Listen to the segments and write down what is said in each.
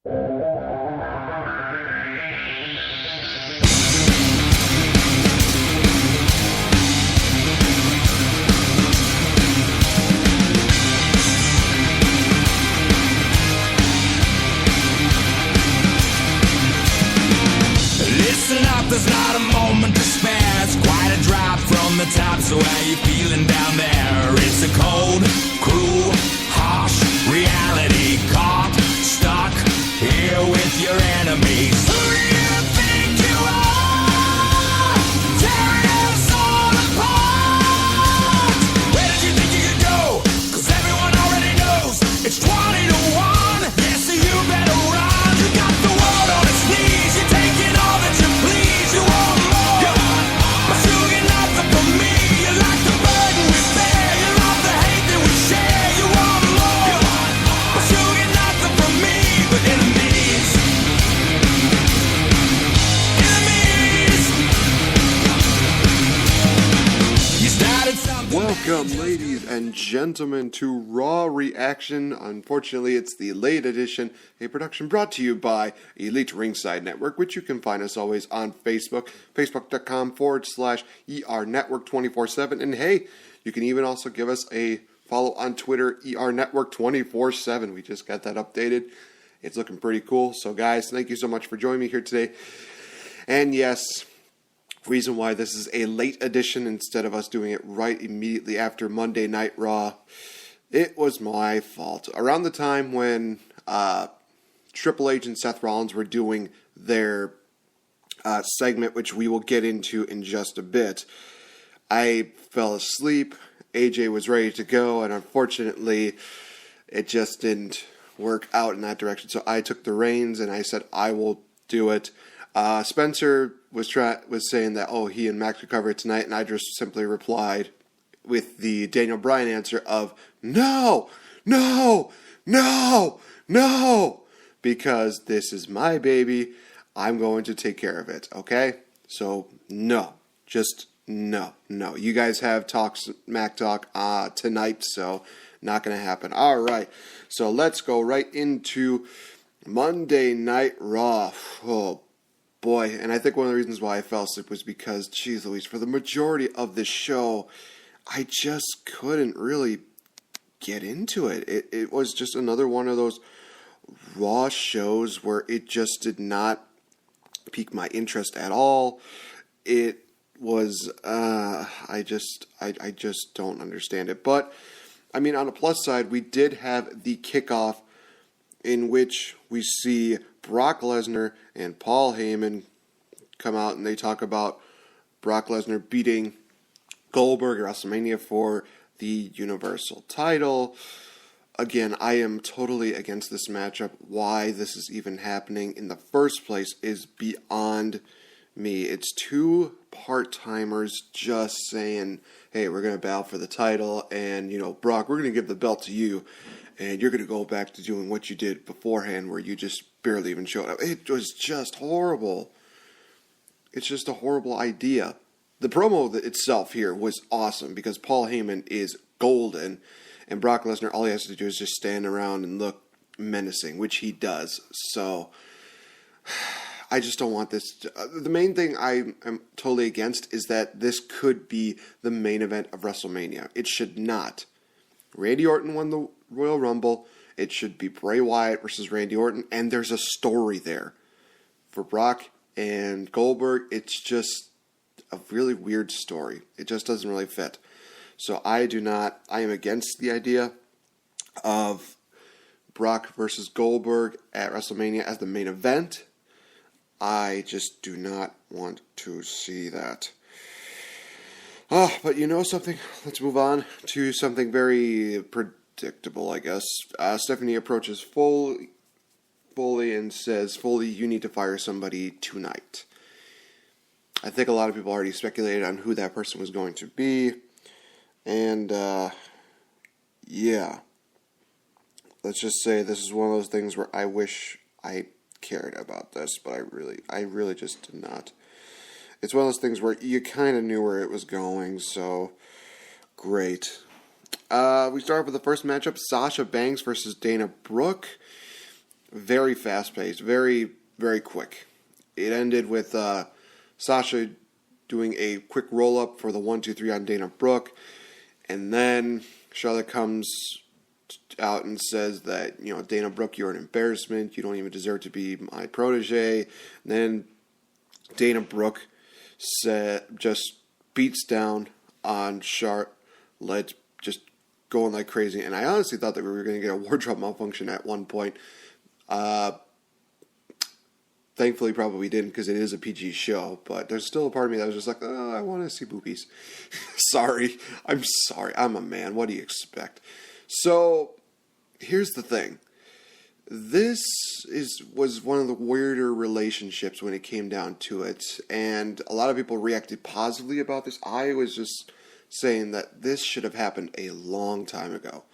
Listen up, there's not a moment to spare. It's quite a drop from the top, so how you feeling down there? It's a cold, cruel, harsh reality. Caught, stuck here with your enemies. Who do you think you are? Tearing us all apart. Where did you think you could go? 'Cause everyone already knows it's 20 to 1. Yeah, so you better run. You got the world on its knees. You're taking all that you please. You want more, but you get nothing from me. You like the burden we bear. You love the hate that we share. You want more, but you get nothing from me but enemies. Enemies. You started something. Welcome, ladies and gentlemen, to Raw Reaction. Unfortunately, it's the late edition, a production brought to you by Elite Ringside Network, which you can find as always on Facebook, facebook.com/ER Network 24/7. And hey, you can even also give us a follow on Twitter, ER Network 24/7. We just got that updated. It's looking pretty cool. So guys, thank you so much for joining me here today. And yes, reason why this is a late edition instead of us doing it right immediately after Monday Night Raw, it was my fault. Around the time when Triple H and Seth Rollins were doing their segment, which we will get into in just a bit, I fell asleep. AJ was ready to go, and unfortunately, it just didn't work out in that direction. So I took the reins, and I said, I will do it. Spencer was saying that, he and Max could cover it tonight, and I just simply replied with the Daniel Bryan answer of, no, because this is my baby. I'm going to take care of it, okay? So, no. Just no. You guys have Mac Talk tonight, so not going to happen. All right, so let's go right into Monday Night Raw. Oh, boy, and I think one of the reasons why I fell asleep was because, geez Louise, for the majority of this show, I just couldn't really get into it. It was just another one of those Raw shows where it just did not pique my interest at all. It was, I just don't understand it. But, I mean, on the plus side, we did have the kickoff in which we see Brock Lesnar and Paul Heyman come out, and they talk about Brock Lesnar beating Goldberg at WrestleMania for the Universal title. Again, I am totally against this matchup. Why this is even happening in the first place is beyond me. It's two part-timers just saying, hey, we're going to battle for the title, and, Brock, we're going to give the belt to you, and you're going to go back to doing what you did beforehand where you just barely even showed up. It was just horrible. It's just a horrible idea. The promo itself here was awesome because Paul Heyman is golden, and Brock Lesnar, all he has to do is just stand around and look menacing, which he does. So, I just don't want this. The main thing I am totally against is that this could be the main event of WrestleMania. It should not. Randy Orton won the Royal Rumble. It should be Bray Wyatt versus Randy Orton, and there's a story there. For Brock and Goldberg, it's just a really weird story. It just doesn't really fit. So I am against the idea of Brock versus Goldberg at WrestleMania as the main event. I just do not want to see that. But you know something? Let's move on to something very predictable, I guess. Stephanie approaches Foley and says, Foley, you need to fire somebody tonight. I think a lot of people already speculated on who that person was going to be. And, yeah. Let's just say this is one of those things where I wish I cared about this, but I really just did not. It's one of those things where you kind of knew where it was going, so great. We start with the first matchup, Sasha Banks versus Dana Brooke. very fast-paced, very, very quick. It ended with Sasha doing a quick roll-up for the 1-2-3 on Dana Brooke, and then Charlotte comes out and says that, Dana Brooke, you're an embarrassment. You don't even deserve to be my protege. And then Dana Brooke just beats down on Charlotte, just going like crazy. And I honestly thought that we were going to get a wardrobe malfunction at one point. Thankfully, probably didn't, because it is a PG show. But there's still a part of me that was just like, oh, I want to see boobies. Sorry. I'm sorry. I'm a man. What do you expect? So, here's the thing. This was one of the weirder relationships when it came down to it. And a lot of people reacted positively about this. I was just saying that this should have happened a long time ago.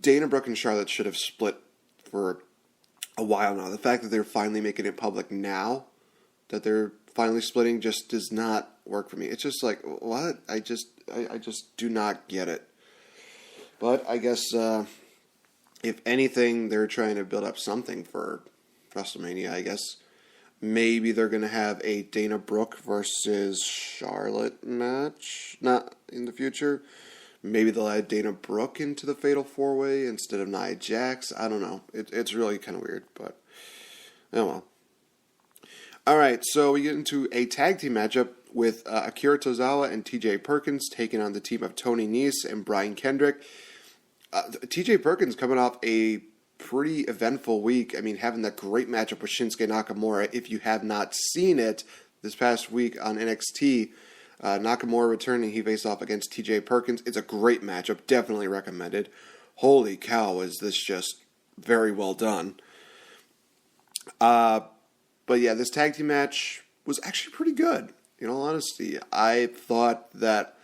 Dana Brooke and Charlotte should have split for a while now. The fact that they're finally making it public now, that they're finally splitting, just does not work for me. It's just like, what? I just do not get it. But I guess, if anything, they're trying to build up something for WrestleMania, I guess. Maybe they're going to have a Dana Brooke versus Charlotte match, not in the future. Maybe they'll add Dana Brooke into the Fatal 4-Way instead of Nia Jax. I don't know. It's really kind of weird, but oh well. Alright, so we get into a tag team matchup with Akira Tozawa and TJ Perkins taking on the team of Tony Nese and Brian Kendrick. TJ Perkins coming off a pretty eventful week. I mean, having that great matchup with Shinsuke Nakamura. If you have not seen it, this past week on NXT, Nakamura returning, he faced off against TJ Perkins. It's a great matchup, definitely recommended. Holy cow, is this just very well done. But yeah, this tag team match was actually pretty good, in all honesty. I thought that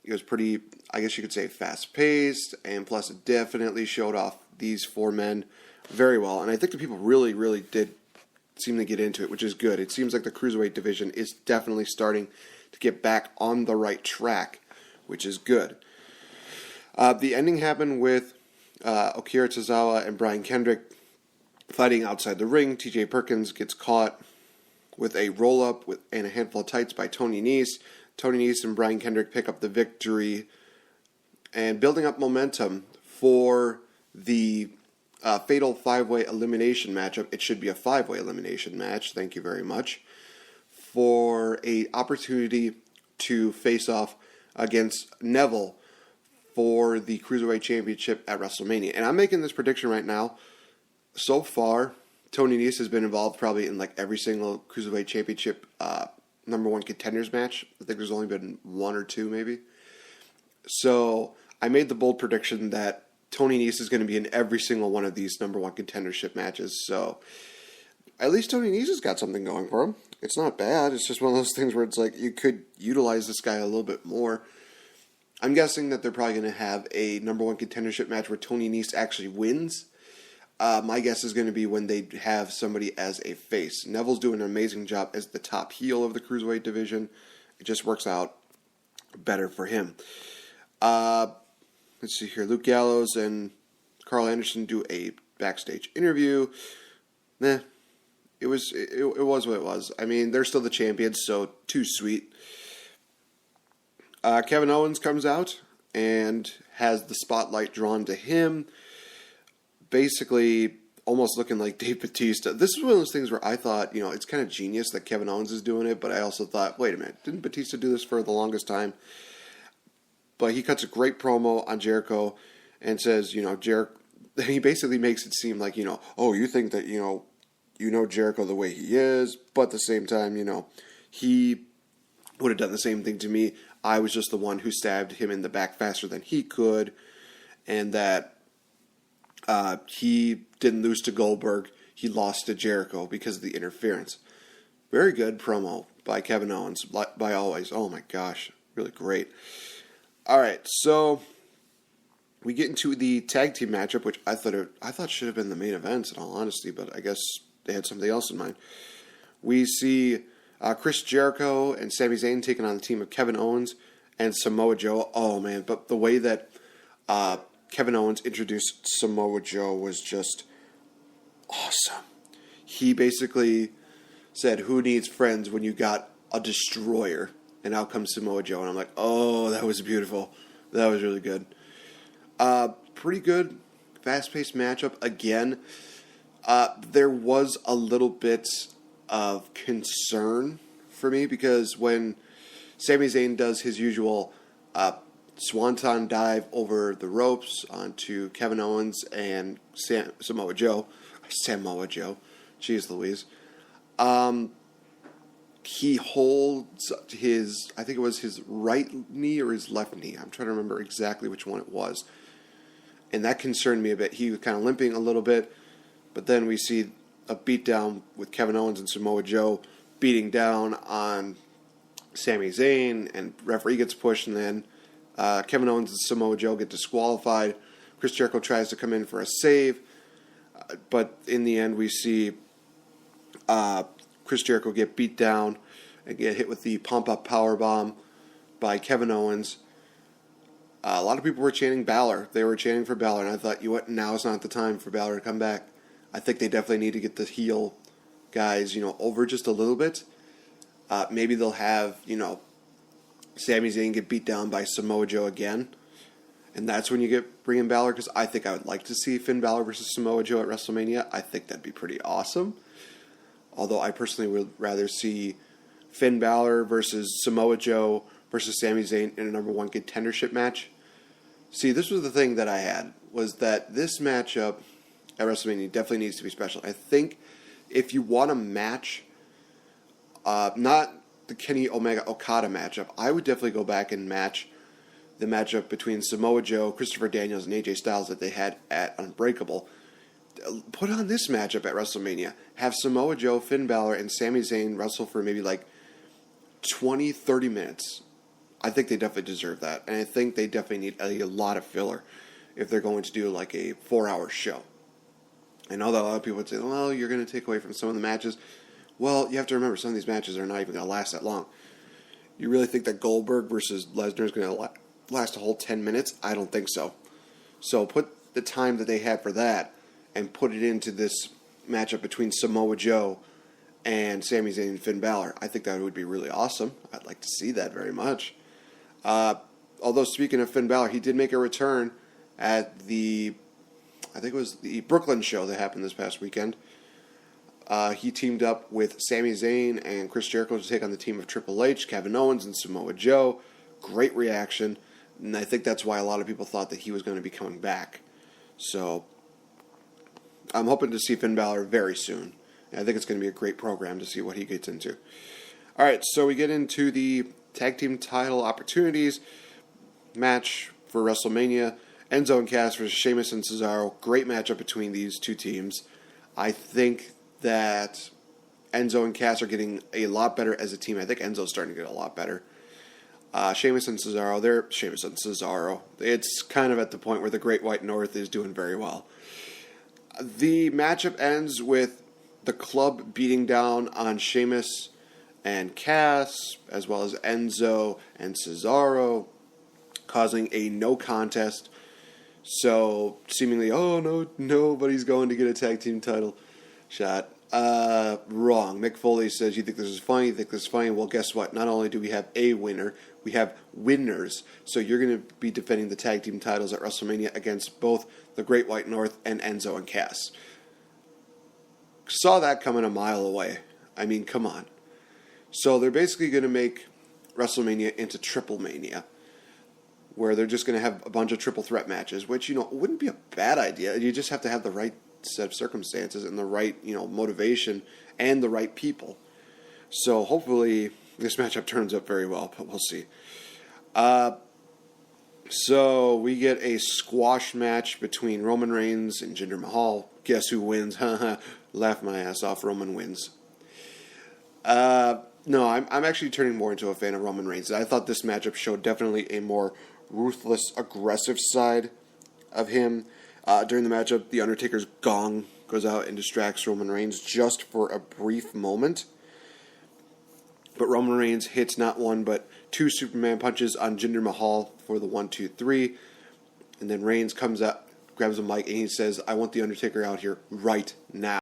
it was pretty, I guess you could say, fast-paced, and plus it definitely showed off these four men very well. And I think the people really, really did seem to get into it, which is good. It seems like the Cruiserweight division is definitely starting to get back on the right track, which is good. The ending happened with Akira Tozawa and Brian Kendrick fighting outside the ring. TJ Perkins gets caught with a roll-up and a handful of tights by Tony Nese. Tony Nese and Brian Kendrick pick up the victory, and building up momentum for the Fatal 5-Way elimination matchup. It should be a 5-way elimination match, thank you very much, for a opportunity to face off against Neville for the Cruiserweight Championship at WrestleMania. And I'm making this prediction right now. So far, Tony Nese has been involved probably in like every single Cruiserweight Championship number one contenders match. I think there's only been one or two maybe. So I made the bold prediction that Tony Nese is going to be in every single one of these number one contendership matches. So at least Tony Nese has got something going for him. It's not bad. It's just one of those things where it's like you could utilize this guy a little bit more. I'm guessing that they're probably going to have a number one contendership match where Tony Nese actually wins. My guess is going to be when they have somebody as a face. Neville's doing an amazing job as the top heel of the Cruiserweight division. It just works out better for him. Let's see here. Luke Gallows and Carl Anderson do a backstage interview. It was what it was. I mean, they're still the champions, so too sweet. Kevin Owens comes out and has the spotlight drawn to him, basically almost looking like Dave Bautista. This is one of those things where I thought, it's kind of genius that Kevin Owens is doing it, but I also thought, wait a minute, didn't Batista do this for the longest time? But he cuts a great promo on Jericho and says, Jericho, he basically makes it seem like, oh, you think that, you know Jericho the way he is, but at the same time, he would have done the same thing to me. I was just the one who stabbed him in the back faster than he could, and that he didn't lose to Goldberg. He lost to Jericho because of the interference. Very good promo by Kevin Owens, by always. Oh my gosh, really great. All right, so we get into the tag team matchup, which I thought should have been the main event, in all honesty, but I guess they had something else in mind. We see Chris Jericho and Sami Zayn taking on the team of Kevin Owens and Samoa Joe. Oh man, but the way that Kevin Owens introduced Samoa Joe was just awesome. He basically said, who needs friends when you got a destroyer? And out comes Samoa Joe. And I'm like, oh, that was beautiful. That was really good. Pretty good, fast-paced matchup. Again, there was a little bit of concern for me because when Sami Zayn does his usual swanton dive over the ropes onto Kevin Owens and Samoa Joe. Jeez Louise. He holds his, I think it was his right knee or his left knee. I'm trying to remember exactly which one it was. And that concerned me a bit. He was kind of limping a little bit. But then we see a beatdown with Kevin Owens and Samoa Joe beating down on Sami Zayn. And referee gets pushed. And then Kevin Owens and Samoa Joe get disqualified. Chris Jericho tries to come in for a save. But in the end, we see Chris Jericho get beat down and get hit with the pump-up powerbomb by Kevin Owens. A lot of people were chanting Balor. They were chanting for Balor, and I thought, you know what, now is not the time for Balor to come back. I think they definitely need to get the heel guys, over just a little bit. Maybe they'll have, Sami Zayn get beat down by Samoa Joe again. And that's when you bring in Balor, because I think I would like to see Finn Balor versus Samoa Joe at WrestleMania. I think that'd be pretty awesome. Although I personally would rather see Finn Balor versus Samoa Joe versus Sami Zayn in a number one contendership match. See, this was the thing that I had, was that this matchup at WrestleMania definitely needs to be special. I think if you want a match, not the Kenny Omega-Okada matchup, I would definitely go back and match the matchup between Samoa Joe, Christopher Daniels, and AJ Styles that they had at Unbreakable. Put on this matchup at WrestleMania. Have Samoa Joe, Finn Balor, and Sami Zayn wrestle for maybe like 20, 30 minutes. I think they definitely deserve that. And I think they definitely need a lot of filler if they're going to do like a 4-hour show. I know that a lot of people would say, well, you're going to take away from some of the matches. Well, you have to remember, some of these matches are not even going to last that long. You really think that Goldberg versus Lesnar is going to last a whole 10 minutes? I don't think so. So put the time that they had for that and put it into this matchup between Samoa Joe and Sami Zayn and Finn Balor. I think that would be really awesome. I'd like to see that very much. Although, speaking of Finn Balor, he did make a return at I think it was the Brooklyn show that happened this past weekend. He teamed up with Sami Zayn and Chris Jericho to take on the team of Triple H, Kevin Owens, and Samoa Joe. Great reaction. And I think that's why a lot of people thought that he was going to be coming back. So I'm hoping to see Finn Balor very soon. And I think it's going to be a great program to see what he gets into. All right, so we get into the tag team title opportunities match for WrestleMania. Enzo and Cass versus Sheamus and Cesaro. Great matchup between these two teams. I think that Enzo and Cass are getting a lot better as a team. I think Enzo's starting to get a lot better. Sheamus and Cesaro. It's kind of at the point where the Great White North is doing very well. The matchup ends with the club beating down on Sheamus and Cass, as well as Enzo and Cesaro, causing a no contest. So, seemingly, oh no, nobody's going to get a tag team title shot. Wrong. Mick Foley says, you think this is funny? You think this is funny? Well, guess what? Not only do we have a winner, we have winners. So you're going to be defending the tag team titles at WrestleMania against both the Great White North and Enzo and Cass. Saw that coming a mile away. I mean, come on. So they're basically going to make WrestleMania into Triple Mania, where they're just going to have a bunch of triple threat matches, which, wouldn't be a bad idea. You just have to have the right set of circumstances and the right, motivation and the right people. So hopefully this matchup turns up very well, but we'll see. So we get a squash match between Roman Reigns and Jinder Mahal. Guess who wins? Laugh my ass off. Roman wins. No, I'm actually turning more into a fan of Roman Reigns. I thought this matchup showed definitely a more ruthless, aggressive side of him. During the matchup, The Undertaker's gong goes out and distracts Roman Reigns just for a brief moment. But Roman Reigns hits not one, but two Superman punches on Jinder Mahal for the 1, 2, 3. And then Reigns comes out, grabs a mic, and he says, I want The Undertaker out here right now.